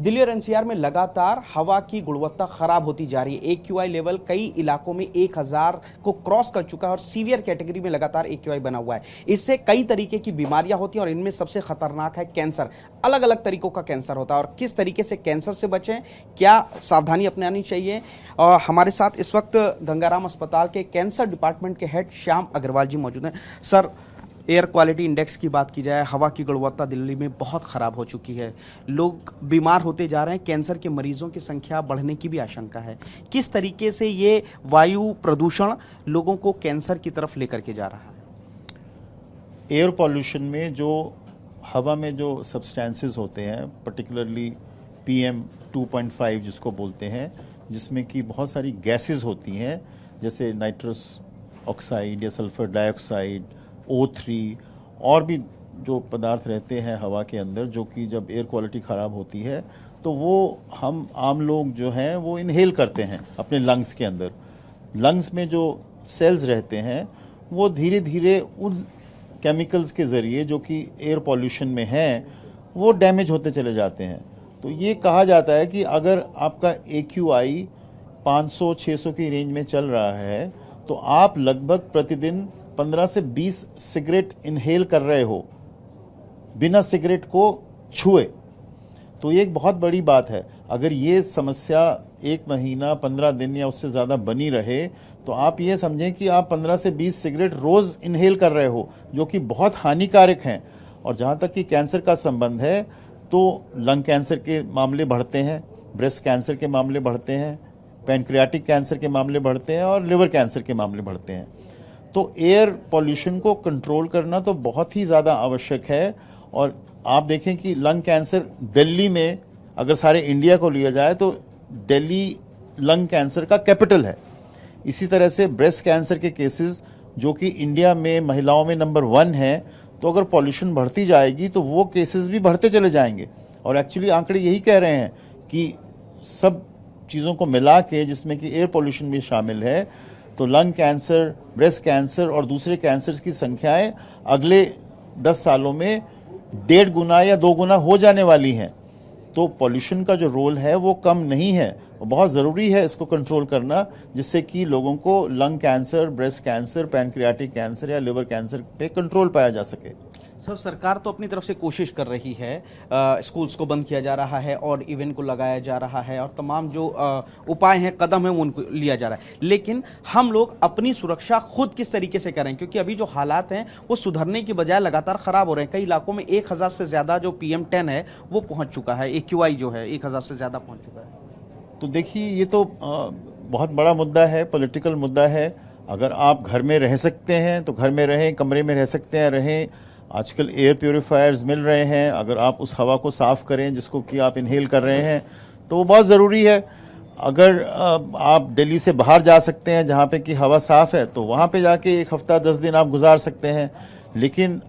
दिल्ली और एनसीआर में लगातार हवा की गुणवत्ता खराब होती जा रही है। एक्यूआई लेवल कई इलाकों में 1000 को क्रॉस कर चुका है और सीवियर कैटेगरी में लगातार एक्यूआई बना हुआ है। इससे कई तरीके की बीमारियां होती हैं और इनमें सबसे खतरनाक है कैंसर। अलग अलग तरीकों का कैंसर होता है और किस तरीके से कैंसर से बचें, क्या सावधानी अपनानी चाहिए। और हमारे साथ इस वक्त गंगाराम अस्पताल के कैंसर डिपार्टमेंट के हेड श्याम अग्रवाल जी मौजूद हैं। सर, एयर क्वालिटी इंडेक्स की बात की जाए, हवा की गुणवत्ता दिल्ली में बहुत ख़राब हो चुकी है। लोग बीमार होते जा रहे हैं, कैंसर के मरीजों की संख्या बढ़ने की भी आशंका है। किस तरीके से ये वायु प्रदूषण लोगों को कैंसर की तरफ लेकर के जा रहा है? एयर पॉल्यूशन में जो हवा में जो सब्सटेंसेस होते हैं, पर्टिकुलरली PM 2.5 जिसको बोलते हैं, जिसमें कि बहुत सारी गैसेस होती हैं, जैसे नाइट्रस ऑक्साइड या सल्फर डाइऑक्साइड, O3 और भी जो पदार्थ रहते हैं हवा के अंदर, जो कि जब एयर क्वालिटी ख़राब होती है तो वो हम आम लोग जो हैं वो इनहेल करते हैं अपने लंग्स के अंदर। लंग्स में जो सेल्स रहते हैं वो धीरे धीरे उन केमिकल्स के ज़रिए जो कि एयर पॉल्यूशन में हैं वो डैमेज होते चले जाते हैं। तो ये कहा जाता है कि अगर आपका AQI 500-600 की रेंज में चल रहा है तो आप लगभग प्रतिदिन 15 से 20 सिगरेट इनहेल कर रहे हो बिना सिगरेट को छुए। तो ये एक बहुत बड़ी बात है। अगर ये समस्या 1 महीना 15 दिन या उससे ज़्यादा बनी रहे तो आप ये समझें कि आप 15 से 20 सिगरेट रोज़ इनहेल कर रहे हो, जो कि बहुत हानिकारक हैं। और जहाँ तक कि कैंसर का संबंध है तो लंग कैंसर के मामले बढ़ते हैं, ब्रेस्ट कैंसर के मामले बढ़ते हैं, पैनक्रियाटिक कैंसर के मामले बढ़ते हैं और लिवर कैंसर के मामले बढ़ते हैं। तो एयर पॉल्यूशन को कंट्रोल करना तो बहुत ही ज़्यादा आवश्यक है। और आप देखें कि लंग कैंसर दिल्ली में, अगर सारे इंडिया को लिया जाए तो दिल्ली लंग कैंसर का कैपिटल है। इसी तरह से ब्रेस्ट कैंसर के केसेस जो कि इंडिया में महिलाओं में नंबर 1 है, तो अगर पॉल्यूशन बढ़ती जाएगी तो वो केसेस भी बढ़ते चले जाएंगे। और एक्चुअली आंकड़े यही कह रहे हैं कि सब चीज़ों को मिला के, जिसमें कि एयर पॉल्यूशन भी शामिल है, तो लंग कैंसर, ब्रेस्ट कैंसर और दूसरे कैंसर्स की संख्याएं अगले 10 सालों में 1.5 गुना या 2 गुना हो जाने वाली हैं। तो पॉल्यूशन का जो रोल है वो कम नहीं है, वो बहुत ज़रूरी है इसको कंट्रोल करना, जिससे कि लोगों को lung cancer, breast cancer, pancreatic cancer या लिवर कैंसर पे कंट्रोल पाया जा सके। सर, सरकार तो अपनी तरफ से कोशिश कर रही है, स्कूल्स को बंद किया जा रहा है और इवेंट को लगाया जा रहा है और तमाम जो उपाय हैं, कदम है, वो उनको लिया जा रहा है। लेकिन हम लोग अपनी सुरक्षा खुद किस तरीके से करें, क्योंकि अभी जो हालात हैं वो सुधरने की बजाय लगातार ख़राब हो रहे हैं। कई इलाकों में 1000 से ज़्यादा जो PM10 है वो पहुँच चुका है, AQI जो है 1000 से ज़्यादा पहुँच चुका है। तो देखिए, ये तो बहुत बड़ा मुद्दा है, पॉलिटिकल मुद्दा है। अगर आप घर में रह सकते हैं तो घर में रहें, कमरे में रह सकते हैं रहें। आजकल एयर प्योरीफायर्स मिल रहे हैं, अगर आप उस हवा को साफ़ करें जिसको कि आप इनहेल कर रहे हैं तो वो बहुत ज़रूरी है। अगर आप दिल्ली से बाहर जा सकते हैं जहाँ पे कि हवा साफ़ है तो वहाँ पे जाके 1 हफ्ता 10 दिन आप गुजार सकते हैं। लेकिन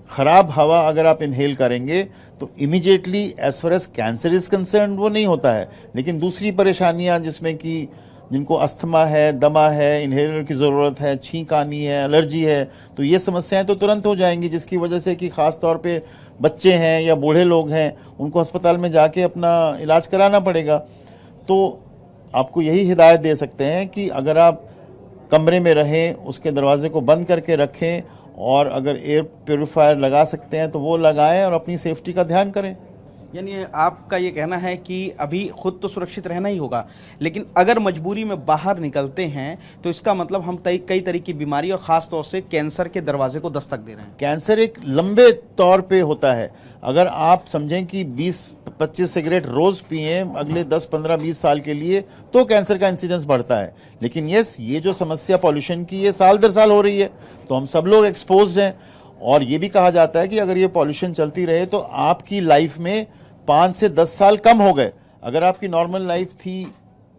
ख़राब हवा अगर आप इनहेल करेंगे तो immediately as far as cancer is concern वो नहीं होता है, लेकिन दूसरी परेशानियाँ जिसमें कि जिनको अस्थमा है, दमा है, इनहेलर की ज़रूरत है, छींक आनी है, एलर्जी है, तो ये समस्याएं तो तुरंत हो जाएंगी, जिसकी वजह से कि ख़ास तौर पे बच्चे हैं या बूढ़े लोग हैं उनको अस्पताल में जाके अपना इलाज कराना पड़ेगा। तो आपको यही हिदायत दे सकते हैं कि अगर आप कमरे में रहें, उसके दरवाजे को बंद करके रखें और अगर एयर प्योरीफायर लगा सकते हैं तो वो लगाएं और अपनी सेफ्टी का ध्यान करें। यानी आपका ये कहना है कि अभी खुद तो सुरक्षित रहना ही होगा, लेकिन अगर मजबूरी में बाहर निकलते हैं तो इसका मतलब हम कई तरह की बीमारी और ख़ास तौर से कैंसर के दरवाजे को दस्तक दे रहे हैं। कैंसर एक लंबे तौर पे होता है। अगर आप समझें कि 20-25 सिगरेट रोज़ पिए अगले 10, 15, 20 साल के लिए तो कैंसर का इंसिडेंस बढ़ता है। लेकिन ये जो समस्या पॉल्यूशन की ये साल दर साल हो रही है, तो हम सब लोग एक्सपोज्ड हैं। और ये भी कहा जाता है कि अगर ये पॉल्यूशन चलती रहे तो आपकी लाइफ में 5 से 10 साल कम हो गए। अगर आपकी नॉर्मल लाइफ थी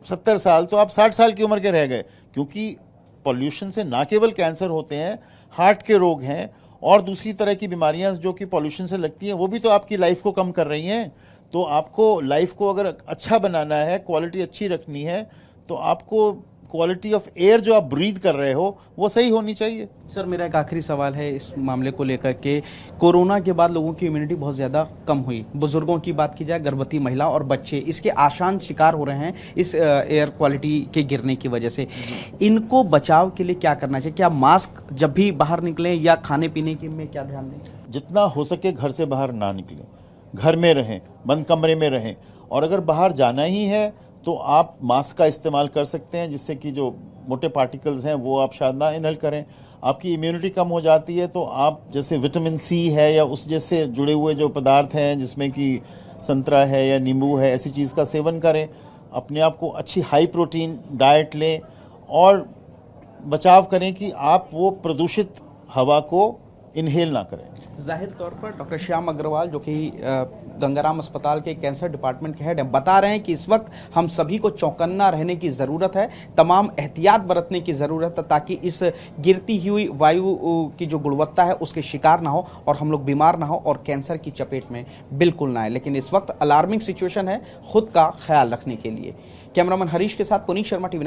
70 साल तो आप 60 साल की उम्र के रह गए, क्योंकि पॉल्यूशन से ना केवल कैंसर होते हैं, हार्ट के रोग हैं और दूसरी तरह की बीमारियां जो कि पॉल्यूशन से लगती हैं, वो भी तो आपकी लाइफ को कम कर रही हैं। तो आपको लाइफ को अगर अच्छा बनाना है, क्वालिटी अच्छी रखनी है, तो आपको क्वालिटी ऑफ एयर जो आप ब्रीथ कर रहे हो वो सही होनी चाहिए। सर मेरा एक आखिरी सवाल है इस मामले को लेकर के। कोरोना के बाद लोगों की इम्यूनिटी बहुत ज़्यादा कम हुई, बुजुर्गों की बात की जाए, गर्भवती महिला और बच्चे इसके आसान शिकार हो रहे हैं इस एयर क्वालिटी के गिरने की वजह से। इनको बचाव के लिए क्या करना चाहिए? क्या मास्क जब भी बाहर निकलें या खाने पीने के में क्या ध्यान दें? जितना हो सके घर से बाहर ना निकलें, घर में रहें, बंद कमरे में रहें, और अगर बाहर जाना ही है तो आप मास्क का इस्तेमाल कर सकते हैं जिससे कि जो मोटे पार्टिकल्स हैं वो आप शायद ना इनहेल करें। आपकी इम्यूनिटी कम हो जाती है तो आप जैसे विटामिन सी है या उस जैसे जुड़े हुए जो पदार्थ हैं जिसमें कि संतरा है या नींबू है, ऐसी चीज़ का सेवन करें, अपने आप को अच्छी हाई प्रोटीन डाइट लें और बचाव करें कि आप वो प्रदूषित हवा को इनहेल ना करें। जाहिर तौर पर डॉक्टर श्याम अग्रवाल जो कि गंगाराम अस्पताल के कैंसर डिपार्टमेंट के हेड हैं, बता रहे हैं कि इस वक्त हम सभी को चौकन्ना रहने की ज़रूरत है, तमाम एहतियात बरतने की ज़रूरत है ताकि इस गिरती हुई वायु की जो गुणवत्ता है उसके शिकार ना हो और हम लोग बीमार ना हो और कैंसर की चपेट में बिल्कुल ना आए। लेकिन इस वक्त अलार्मिंग सिचुएशन है, खुद का ख्याल रखने के लिए। कैमरामैन हरीश के साथ पुनीत शर्मा, TV9।